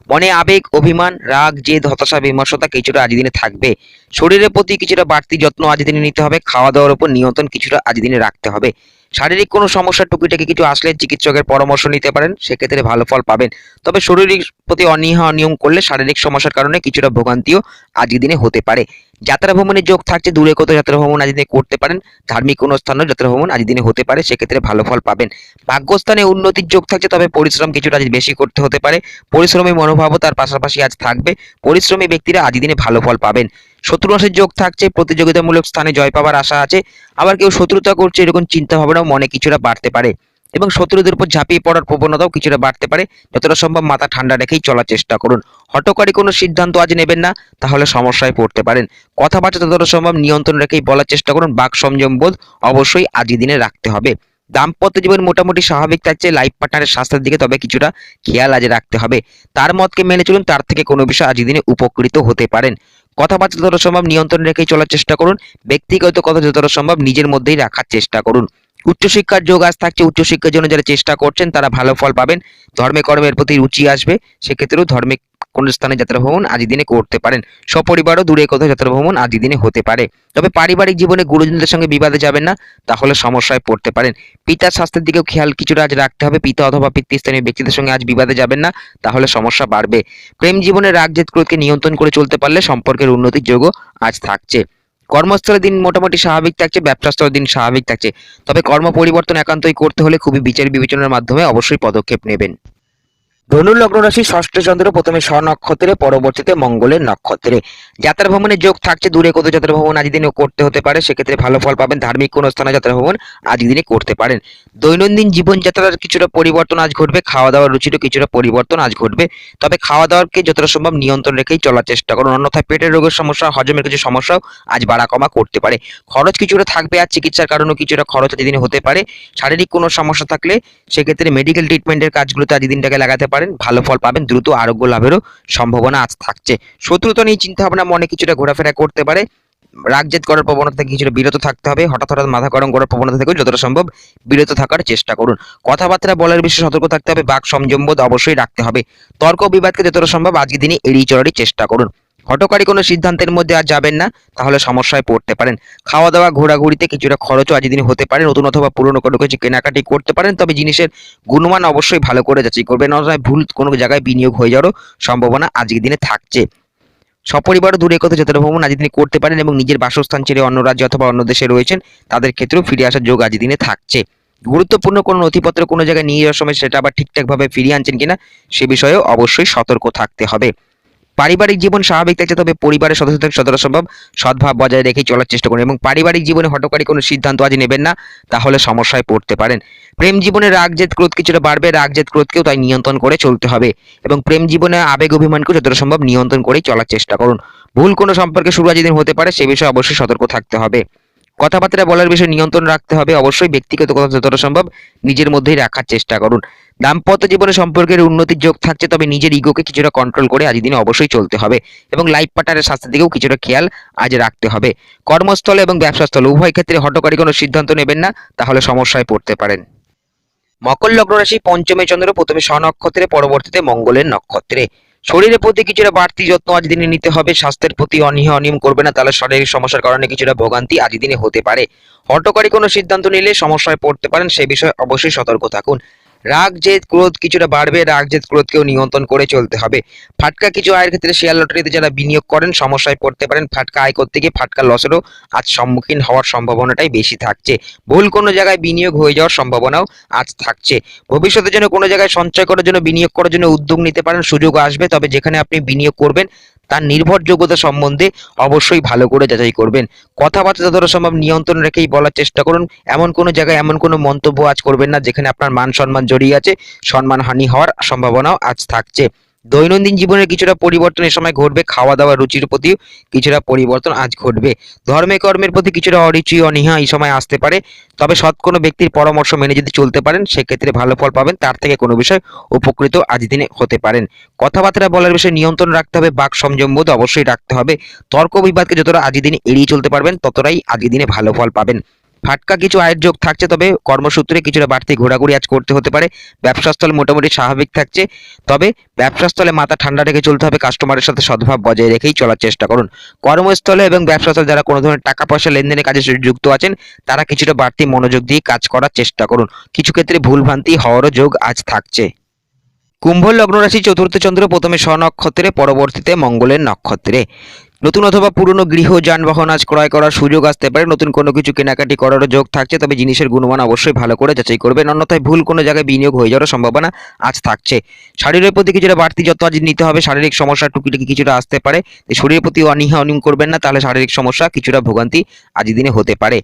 Speaker 2: মনে আবেগ অভিমান, রাগ জেদ, হতাশা বিমর্ষতা কিছুটা আজ দিনে থাকবে। শরীরের প্রতি কিছুটা বাড়তি যত্ন আজ দিনে নিতে হবে। খাওয়া দাওয়ার উপর নিয়ন্ত্রণ কিছুটা আজ দিনে রাখতে হবে। শারীরিক কোনো সমস্যা টুকিটাকি কিছু আসলে চিকিৎসকের পরামর্শ নিতে পারেন, সেক্ষেত্রে ভালো ফল পাবেন। তবে শরীরিক প্রতি অনীহা অনিয়ম করলে শারীরিক সমস্যার কারণে কিছুটা ভোগান্তিও আজকের দিনে হতে পারে। যাত্রা ভ্রমণের যোগ থাকছে, দূরে কোথাও যাত্রা ভ্রমণ আজ দিনে করতে পারেন, ধার্মিক কোনো স্থানেও যাত্রা ভ্রমণ আজ দিনে হতে পারে, সেক্ষেত্রে ভালো ফল পাবেন। ভাগ্যস্থানে উন্নতির যোগ থাকছে, তবে পরিশ্রম কিছুটা আজ বেশি করতে হতে পারে। পরিশ্রমী মনোভাবও তার পাশাপাশি আজ থাকবে। পরিশ্রমী ব্যক্তিরা আজ দিনে ভালো ফল পাবেন। শত্রুনাশের যোগ থাকছে, প্রতিযোগিতামূলক স্থানে জয় পাওয়ার আশা আছে। আবার কেউ শত্রুতা করছে এরকম চিন্তা ভাবনাও মনে কিছুটা বাড়তে পারে, এবং শত্রুদের উপর ঝাঁপিয়ে পড়ার প্রবণতাও কিছুটা বাড়তে পারে। যতটা সম্ভব মাথা ঠান্ডা রেখেই চলার চেষ্টা করুন। হঠকারী কোনো সিদ্ধান্ত আজ নেবেন না, তাহলে সমস্যায় পড়তে পারেন। কথাবার্তা যতটা সম্ভব নিয়ন্ত্রণ রেখেই বলার চেষ্টা করুন, বাক সংযম বোধ অবশ্যই আজকের দিনে রাখতে হবে। দাম্পত্য জীবন মোটামুটি স্বাভাবিক থাকছে, লাইফ পার্টনারের স্বাস্থ্যের দিকে তবে কিছুটা খেয়াল আজ রাখতে হবে। তার মতকে মেনে চলুন, তার থেকে কোনো বিষয় আজকের দিনে উপকৃত হতে পারেন। কথাবার্তা যতটা সম্ভব নিয়ন্ত্রণ রেখেই চলার চেষ্টা করুন। ব্যক্তিগত কথা যতটা সম্ভব নিজের মধ্যেই রাখার চেষ্টা করুন। উচ্চশিক্ষার যোগ আজ থাকছে, উচ্চশিক্ষার জন্য যারা চেষ্টা করছেন তারা ভালো ফল পাবেন। ধর্মে কর্মের প্রতি রুচি আসবে, সেক্ষেত্রেও ধার্মিক কোন স্থানে যাত্রা ভ্রমণ আজ দিনে করতে পারেন। সপরিবারও দূরে কোথাও যাত্রা ভ্রমণ আজ দিনে হতে পারে। তবে পারিবারিক জীবনে গুরুজনদের সঙ্গে বিবাদে যাবেন না, তাহলে সমস্যায় পড়তে পারেন। পিতার স্বাস্থ্যের দিকেও খেয়াল কিছুটা আজ রাখতে হবে। পিতা অথবা পিতৃস্থানীয় ব্যক্তিদের সঙ্গে আজ বিবাদে যাবেন না, তাহলে সমস্যা বাড়বে। প্রেম জীবনে রাগ জেদ ক্রোধকে নিয়ন্ত্রণ করে চলতে পারলে সম্পর্কের উন্নতির যোগও আজ থাকছে। কর্মস্থলের দিন মোটামুটি স্বাভাবিক থাকছে, ব্যবসাস্থলের দিন স্বাভাবিক থাকছে, তবে কর্ম পরিবর্তন একান্তই করতে হলে খুবই বিচার বিবেচনার মাধ্যমে অবশ্যই পদক্ষেপ নেবেন। ধনু লগ্ন রাশি ষষ্ঠ চন্দ্র প্রথমে স্বনক্ষত্রে পরবর্তীতে মঙ্গলের নক্ষত্রে। যাত্রা ভ্রমণের যোগ থাকছে, দূরে কোথাও যাত্রা ভ্রমণ আজ দিনে করতে হতে পারে, সেক্ষেত্রে ভালো ফল পাবেন। ধার্মিক কোনো স্থানে যাত্রা ভ্রমণ আজ দিনে করতে পারেন। দৈনন্দিন জীবনযাত্রার কিছুটা পরিবর্তন আজ ঘটবে, খাওয়া দাওয়ার রুচিরও কিছুটা পরিবর্তন আজ ঘটবে। তবে খাওয়া দাওয়াকে যতটা সম্ভব নিয়ন্ত্রণ রেখেই চলার চেষ্টা করুন, অন্যথায় পেটের রোগের সমস্যা, হজমের কিছু সমস্যাও আজ বাড়া কমা করতে পারে। খরচ কিছুটা থাকবে, আর চিকিৎসার কারণেও কিছুটা খরচ আজ দিনে হতে পারে। শারীরিক কোনো সমস্যা থাকলে সেক্ষেত্রে মেডিকেল ট্রিটমেন্টের কাজগুলোতে আজ দিনটাকে লাগাতে পারেন, ভালো ফল পাবেন। দ্রুত আরোগ্য লাভেরও সম্ভাবনা আজ থাকছে। শত্রুতা নিয়ে চিন্তা ভাবনা মনে কিছুটা ঘোরাফেরা করতে পারে। রাগজেদ করার প্রবণতা থেকে কিছুটা বিরত থাকতে হবে। হঠাৎ হঠাৎ মাথা গরম করার প্রবণতা থেকে যতটা সম্ভব বিরত থাকার চেষ্টা করুন। কথাবার্তা বলার বিষয়ে সতর্ক থাকতে হবে। বাক সংযম বোধ অবশ্যই রাখতে হবে। তর্ক বিবাদকে যতটা সম্ভব আজকের দিনে এড়িয়ে চলারই চেষ্টা করুন। হঠকারী কোনো সিদ্ধান্তের মধ্যে আজ যাবেন না, তাহলে সমস্যায় পড়তে পারেন। খাওয়া দাওয়া ঘোরাঘুরিতে কিছুটা খরচও আজ দিনে হতে পারে। নতুন অথবা পুরনো কোনো কিছু কেনাকাটি করতে পারেন, তবে জিনিসের গুণমান অবশ্যই ভালো করে যাচাই করবেন, নয় ভুল কোনো জায়গায় বিনিয়োগ হয়ে যাওয়ারও সম্ভাবনা আজকের দিনে থাকছে। সপরিবার দূরে কোথাও যাত্রা ভ্রমণ আজ দিনে করতে পারেন, এবং নিজের বাসস্থান ছেড়ে অন্য রাজ্যে অথবা অন্য দেশে রয়েছেন তাদের ক্ষেত্রেও ফিরে আসার যোগ আজ দিনে থাকছে। গুরুত্বপূর্ণ কোনো নথিপত্র কোনো জায়গায় নিয়ে যাওয়ার সময় সেটা আবার ঠিকঠাকভাবে ফিরিয়ে আনছেন কিনা সে বিষয়েও অবশ্যই সতর্ক থাকতে হবে। পারিবারিক জীবন স্বাভাবিক থাকছে, তবে পরিবারের সদস্যদের যতটা সম্ভব সদ্ভাব বজায় রেখেই চলার চেষ্টা করুন, এবং পারিবারিক জীবনে হঠকারী কোনো সিদ্ধান্ত আজ নেবেন না, তাহলে সমস্যায় পড়তে পারেন। প্রেম জীবনে রাগজেদ ক্রোধ কিছুটা বাড়বে, রাগজেদ ক্রোধকেও তাই নিয়ন্ত্রণ করে চলতে হবে, এবং প্রেম জীবনে আবেগ অভিমানকেও যতটা সম্ভব নিয়ন্ত্রণ করেই চলার চেষ্টা করুন। ভুল কোনো সম্পর্কে শুরু আজ দিন হতে পারে, সে বিষয়ে অবশ্যই সতর্ক থাকতে হবে। কথাবার্তা বলার বিষয়ে নিয়ন্ত্রণ রাখতে হবে, অবশ্যই ব্যক্তিগত কথা যতটা সম্ভব নিজের মধ্যেই রাখার চেষ্টা করুন। দাম্পত্য জীবনে সম্পর্কের উন্নতির যোগ থাকছে, তবে নিজের ইগোকে কিছুটা কন্ট্রোল করে আজ দিনে অবশ্যই চলতে হবে, এবং লাইফ পার্টনারের স্বাস্থ্যের দিকেও কিছুটা খেয়াল আজ রাখতে হবে। কর্মস্থলে এবং ব্যবসাস্থলে উভয় ক্ষেত্রে হঠকারী কোনো সিদ্ধান্ত নেবেন না, তাহলে সমস্যায় পড়তে পারেন। মকর লগ্ন রাশি পঞ্চমে চন্দ্র প্রথমে স্বনক্ষত্রে পরবর্তীতে মঙ্গলের নক্ষত্রে। শরীরের প্রতি কিছুটা বাড়তি যত্ন আজ দিনে নিতে হবে। স্বাস্থ্যের প্রতি অনিয়ম করবে না, তাহলে শারীরিক সমস্যার কারণে কিছুটা ভোগান্তি আজ দিনে হতে পারে। হঠকারী কোনো সিদ্ধান্ত নিলে সমস্যায় পড়তে পারেন, সে বিষয়ে অবশ্যই সতর্ক থাকুন। রাগ জেদ ক্রোধ কিছুটা বাড়বে, রাগ জেদ ক্রোধকেও নিয়ন্ত্রণ করে চলতে হবে। ফাটকা কিছু আয়ের ক্ষেত্রে শেয়ার লটারিতে যারা বিনিয়োগ করেন সমস্যায় পড়তে পারেন। ফাটকা আয় করতে গিয়ে ফাটকা লসেরও আজ সম্মুখীন হওয়ার সম্ভাবনাটাই বেশি থাকছে। ভুল কোনো জায়গায় বিনিয়োগ হয়ে যাওয়ার সম্ভাবনাও আজ থাকছে। ভবিষ্যতের জন্য কোনো জায়গায় সঞ্চয় করার জন্য বিনিয়োগ করার জন্য উদ্যোগ নিতে পারেন, সুযোগ আসবে, তবে যেখানে আপনি বিনিয়োগ করবেন তার নির্ভরযোগ্যতা সম্বন্ধে অবশ্যই ভালো করে যাচাই করবেন। কথাবার্তা যতটা সম্ভব নিয়ন্ত্রণ রেখেই বলার চেষ্টা করুন। এমন কোনো জায়গায় এমন কোনো মন্তব্য আজ করবেন না যেখানে আপনার মান সম্মান জড়িয়ে আছে, সম্মানহানি হওয়ার সম্ভাবনাও আজ থাকছে। দৈনন্দিন জীবনের কিছুটা পরিবর্তন এ সময় ঘটবে, খাওয়া দাওয়ার রুচির প্রতিও কিছুটা পরিবর্তন আজ ঘটবে। ধর্মে কর্মের প্রতি কিছুটা অরুচি অনীহা এই সময় আসতে পারে, তবে সৎ কোনো ব্যক্তির পরামর্শ মেনে যদি চলতে পারেন সেক্ষেত্রে ভালো ফল পাবেন, তার থেকে কোনো বিষয় উপকৃত আজ দিনে হতে পারেন। কথাবার্তা বলার বিষয়ে নিয়ন্ত্রণ রাখতে হবে, বাক সংযম বোধ অবশ্যই রাখতে হবে। তর্ক বিবাদকে যতটা আজ দিনে এড়িয়ে চলতে পারবেন ততটাই আজকের দিনে ভালো ফল পাবেন। ফাটকা কিছু আয়ের যোগ থাকছে, তবে কর্মসূত্রে কিছুটা বাড়তি ঘোরাঘুরি আজ করতে হতে পারে। ব্যবসাস্থল মোটামুটি স্বাভাবিক থাকছে, তবে ব্যবসাস্থলে মাথা ঠান্ডা রেখে চলতে হবে। কাস্টমারের সাথে সদ্ভাব বজায় রেখেই চলার চেষ্টা করুন। কর্মস্থলে এবং ব্যবসাস্থলে যারা কোনো ধরনের টাকা পয়সা লেনদেনের কাজে যুক্ত আছেন তারা কিছুটা বাড়তি মনোযোগ দিয়ে কাজ করার চেষ্টা করুন। কিছু ক্ষেত্রে ভুলভ্রান্তি হওয়ারও যোগ আজ থাকছে। কুম্ভ লগ্ন রাশি চতুর্থ চন্দ্র প্রথমে স্বনক্ষত্রে পরবর্তীতে মঙ্গলের নক্ষত্রে। নতুন অথবা পুরনো গৃহ যানবাহন আজ ক্রয় করার সুযোগ আসতে পারে। নতুন কোনো কিছু কেনাকাটি করারও যোগ থাকছে, তবে জিনিসের গুণমান অবশ্যই ভালো করে যাচাই করবেন, অন্যথায় ভুল কোনো জায়গায় বিনিয়োগ হয়ে যাওয়ার সম্ভাবনা আজ থাকছে। শরীরের প্রতি কিছুটা বাড়তি যত্ন আজ নিতে হবে। শারীরিক সমস্যা টুকিটাকি কিছুটা আসতে পারে, শরীরের প্রতি অনীহা করবেন না, তাহলে শারীরিক সমস্যা কিছুটা ভোগান্তি আজ দিনে হতে পারে।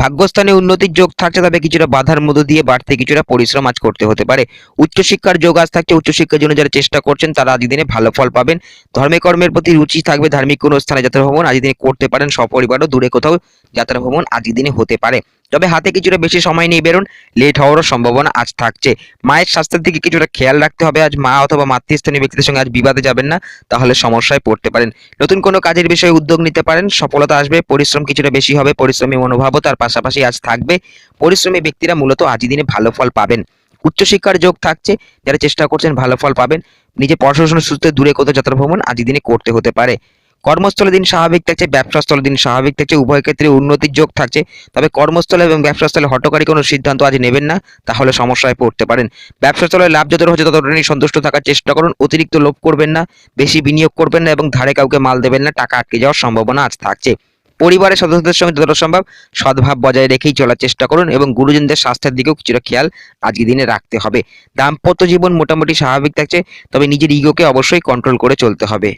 Speaker 2: ভাগ্যস্থানে উন্নতির যোগ থাকছে, তবে কিছুটা বাধার মধ্য দিয়ে বাড়তি কিছুটা পরিশ্রম আজ করতে হতে পারে। উচ্চশিক্ষার যোগ আজ থাকছে, উচ্চশিক্ষার জন্য যারা চেষ্টা করছেন তারা আজ দিনে ভালো ফল পাবেন। ধর্মে কর্মের প্রতি রুচি থাকবে, ধার্মিক কোনো স্থানে যাত্রা ভ্রমণ আজ দিনে করতে পারেন। সপরিবারও দূরে কোথাও যাত্রা ভ্রমণ আজ দিনে হতে পারে, তবে হাতে কিছুটা বেশি সময় নিয়ে বেরোন, লেট হওয়ারও সম্ভাবনা আজ থাকছে। মায়ের স্বাস্থ্যের দিকে কিছুটা খেয়াল রাখতে হবে। আজ মা অথবা মাতৃস্থানীয় ব্যক্তিদের সঙ্গে আজ বিবাদে যাবেন না, তাহলে সমস্যায় পড়তে পারেন। নতুন কোনো কাজের বিষয়ে উদ্যোগ নিতে পারেন, সফলতা আসবে। পরিশ্রম কিছুটা বেশি হবে, পরিশ্রমী মনোভাবও তার পাশাপাশি আজ থাকবে। পরিশ্রমী ব্যক্তিরা মূলত আজ দিনে ভালো ফল পাবেন। উচ্চশিক্ষার যোগ থাকছে, যারা চেষ্টা করছেন ভালো ফল পাবেন। নিজে পড়াশোনার সূত্রে দূরে কোথাও যাত্রা ভ্রমণ আজ দিনে করতে হতে পারে। কর্মস্থলে দিন স্বাভাবিক থাকছে, ব্যবসাস্থলে দিন স্বাভাবিক থাকছে, উভয় ক্ষেত্রে উন্নতির যোগ থাকছে, তবে কর্মস্থলে এবং ব্যবসাস্থলে হঠকারী কোনো সিদ্ধান্ত আজ নেবেন না, তাহলে সমস্যায় পড়তে পারেন। ব্যবসাস্থলে লাভ যতটা হচ্ছে ততটা নিয়ে সন্তুষ্ট থাকার চেষ্টা করুন। অতিরিক্ত লোভ করবেন না, বেশি বিনিয়োগ করবেন না, এবং ধারে কাউকে মাল দেবেন না, টাকা আটকে যাওয়ার সম্ভাবনা আজ থাকছে। পরিবারের সদস্যদের সঙ্গে যতটা সম্ভব সদ্ভাব বজায় রেখেই চলার চেষ্টা করুন এবং গুরুজনদের স্বাস্থ্যের দিকেও কিছুটা খেয়াল আজকের দিনে রাখতে হবে। দাম্পত্য জীবন মোটামুটি স্বাভাবিক থাকছে, তবে নিজের ইগোকে অবশ্যই কন্ট্রোল করে চলতে হবে।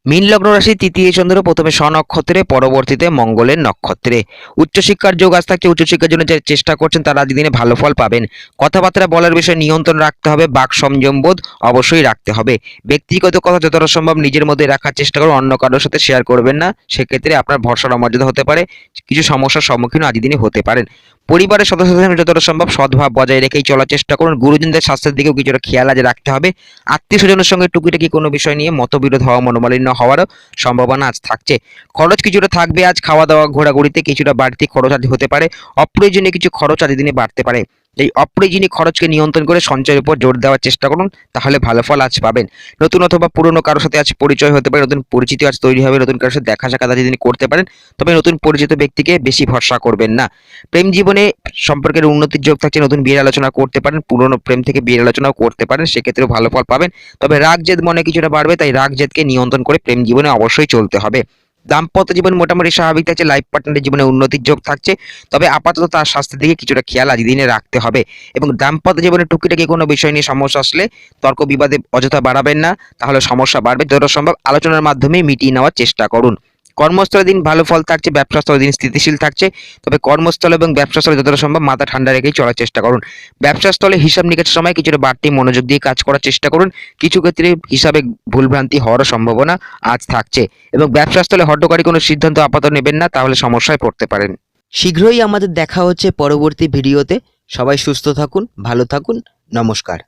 Speaker 2: মীন লগ্ন রাশি তৃতীয় চন্দ্র প্রথমে স্বনক্ষত্রে, পরবর্তীতে মঙ্গলের নক্ষত্রে। উচ্চশিক্ষার যোগ আজ থাকছে, উচ্চশিক্ষার জন্য যে চেষ্টা করছেন তারা আজকের দিনে ভালো ফল পাবেন। কথাবার্তা বলার বিষয়ে নিয়ন্ত্রণ রাখতে হবে, বাক সংযম বোধ অবশ্যই রাখতে হবে। ব্যক্তিগত কথা যতটা সম্ভব নিজের মধ্যে রাখার চেষ্টা করুন, অন্য কারোর সাথে শেয়ার করবেন না, সেক্ষেত্রে আপনার ভরসার অমর্যাদা হতে পারে, কিছু সমস্যার সম্মুখীন আজকের দিনে হতে পারেন। পরিবারের সদস্যদের সঙ্গে যতটা সম্ভব সদ্ভাব বজায় রেখেই চলার চেষ্টা করুন, গুরুজনদের স্বাস্থ্যের দিকেও কিছুটা খেয়াল আজ রাখতে হবে। আত্মীয় স্বজনের সঙ্গে টুকিটাকি কোনো বিষয় নিয়ে মতবিরোধ হওয়া, মনোমালিন্য হওয়ারও সম্ভাবনা আজ থাকছে। খরচ কিছুটা থাকবে আজ, খাওয়া দাওয়া ঘোরাঘুরিতে কিছুটা বাড়তি খরচ আজ হতে পারে। অপ্রয়োজনীয় কিছু খরচ আজ দিনে বাড়তে পারে। এই অপ্রয়োজনীয় খরচকে নিয়ন্ত্রণ করে সঞ্চয়ের উপর জোর দেওয়ার চেষ্টা করুন, তাহলে ভালো ফল আজ পাবেন। নতুন অথবা পুরনো কারোর সাথে আজ পরিচয় হতে পারে, নতুন পরিচিতি আজ তৈরি হবে, নতুন কারোর সাথে দেখা সাক্ষাৎ আজ দিন করতে পারেন, তবে নতুন পরিচিত ব্যক্তিকে বেশি ভরসা করবেন না। প্রেম জীবনে সম্পর্কের উন্নতির যোগ থাকছে, নতুন বিয়ের আলোচনা করতে পারেন, পুরনো প্রেম থেকে বিয়ের আলোচনাও করতে পারেন, সেক্ষেত্রেও ভালো ফল পাবেন। তবে রাগ জেদ মনে কিছুটা বাড়বে, তাই রাগ জেদকে নিয়ন্ত্রণ করে প্রেম জীবনে অবশ্যই চলতে হবে। দাম্পত্য জীবন মোটামুটি স্বাভাবিক থাকছে, লাইফ পার্টনারের জীবনে উন্নতির যোগ থাকছে, তবে আপাতত তার স্বাস্থ্যের দিকে কিছুটা খেয়াল আজ দিনে রাখতে হবে। এবং দাম্পত্য জীবনে টুকিটাকি কোনো বিষয় নিয়ে সমস্যা আসলে তর্ক বিবাদে অযথা বাড়াবেন না, তাহলে সমস্যা বাড়বে। যত সম্ভব আলোচনার মাধ্যমে মিটিয়ে নেওয়ার চেষ্টা করুন। কর্মস্থলের দিন ভালো ফল থাকছে, ব্যবসাস্থলের দিন স্থিতিশীল থাকছে, তবে কর্মস্থল এবং ব্যবসাস্থলে যতটা সম্ভব মাথা ঠান্ডা রেখেই চলার চেষ্টা করুন। ব্যবসাস্থলে হিসাব নিকাশের সময় কিছুটা বাড়তি মনোযোগ দিয়ে কাজ করার চেষ্টা করুন, কিছু ক্ষেত্রে হিসাবে ভুলভ্রান্তি হওয়ারও সম্ভাবনা আজ থাকছে। এবং ব্যবসাস্থলে হঠকারী কোনো সিদ্ধান্ত আপাতত নেবেন না, তাহলে সমস্যায় পড়তে পারেন।
Speaker 1: শীঘ্রই আমাদের দেখা হচ্ছে পরবর্তী ভিডিওতে। সবাই সুস্থ থাকুন, ভালো থাকুন, নমস্কার।